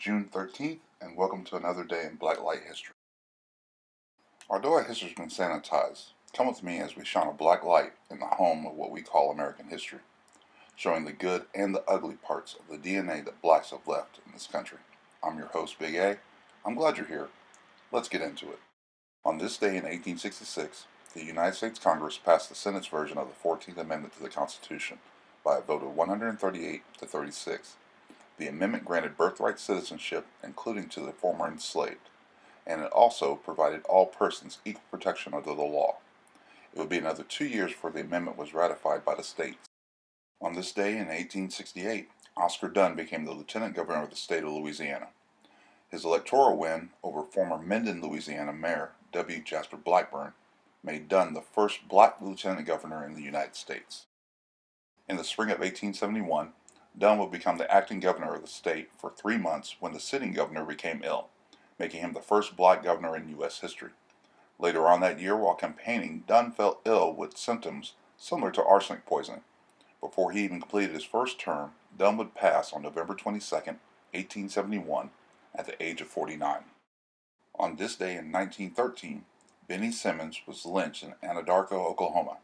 June 13th, and welcome to another day in Black Light History. Although our history has been sanitized, come with me as we shine a black light in the home of what we call American history, showing the good and the ugly parts of the DNA that blacks have left in this country. I'm your host, Big A. I'm glad you're here. Let's get into it. On this day in 1866, the United States Congress passed the Senate's version of the 14th Amendment to the Constitution by a vote of 138 to 36. The amendment granted birthright citizenship, including to the former enslaved, and it also provided all persons equal protection under the law. It would be another 2 years before the amendment was ratified by the states. On this day in 1868, Oscar Dunn became the lieutenant governor of the state of Louisiana. His electoral win over former Minden, Louisiana Mayor W. Jasper Blackburn made Dunn the first black lieutenant governor in the United States. In the spring of 1871, Dunn would become the acting governor of the state for 3 months when the sitting governor became ill, making him the first black governor in U.S. history. Later on that year, while campaigning, Dunn fell ill with symptoms similar to arsenic poisoning. Before he even completed his first term, Dunn would pass on November 22, 1871, at the age of 49. On this day in 1913, Benny Simmons was lynched in Anadarko, Oklahoma.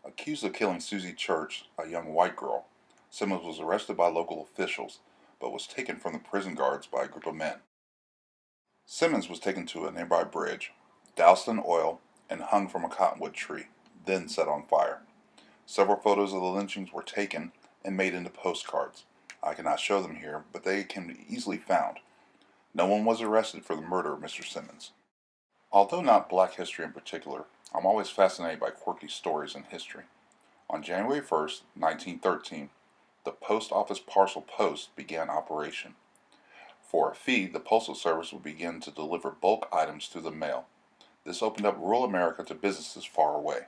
Accused of killing Susie Church, a young white girl, Simmons was arrested by local officials, but was taken from the prison guards by a group of men. Simmons was taken to a nearby bridge, doused in oil, and hung from a cottonwood tree, then set on fire. Several photos of the lynchings were taken and made into postcards. I cannot show them here, but they can be easily found. No one was arrested for the murder of Mr. Simmons. Although not black history in particular, I'm always fascinated by quirky stories in history. On January 1st, 1913, the Post Office Parcel Post began operation. For a fee, the Postal Service would begin to deliver bulk items through the mail. This opened up rural America to businesses far away.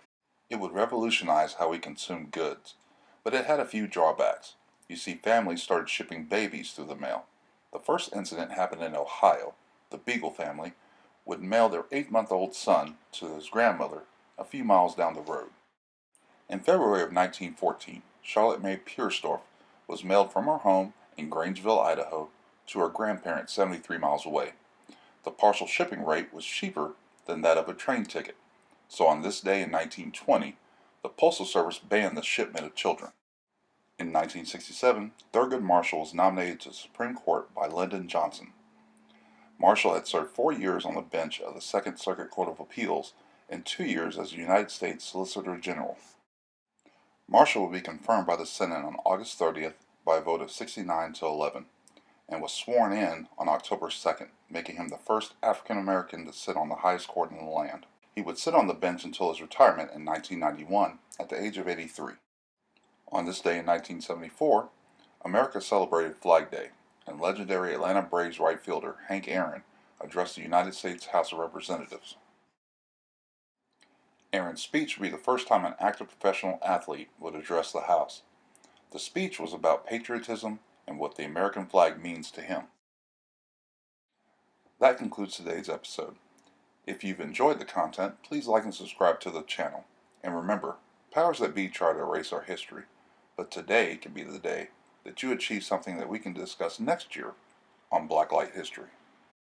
It would revolutionize how we consume goods, but it had a few drawbacks. You see, families started shipping babies through the mail. The first incident happened in Ohio. The Beagle family would mail their 8-month-old son to his grandmother a few miles down the road. In February of 1914, Charlotte May Purstorff was mailed from her home in Grangeville, Idaho, to her grandparents 73 miles away. The parcel shipping rate was cheaper than that of a train ticket, so on this day in 1920, the Postal Service banned the shipment of children. In 1967, Thurgood Marshall was nominated to the Supreme Court by Lyndon Johnson. Marshall had served 4 years on the bench of the Second Circuit Court of Appeals and 2 years as the United States Solicitor General. Marshall would be confirmed by the Senate on August 30th by a vote of 69 to 11, and was sworn in on October 2nd, making him the first African American to sit on the highest court in the land. He would sit on the bench until his retirement in 1991 at the age of 83. On this day in 1974, America celebrated Flag Day, and legendary Atlanta Braves right fielder Hank Aaron addressed the United States House of Representatives. Aaron's speech would be the first time an active professional athlete would address the House. The speech was about patriotism and what the American flag means to him. That concludes today's episode. If you've enjoyed the content, please like and subscribe to the channel. And remember, powers that be try to erase our history, but today can be the day that you achieve something that we can discuss next year on Black Light History.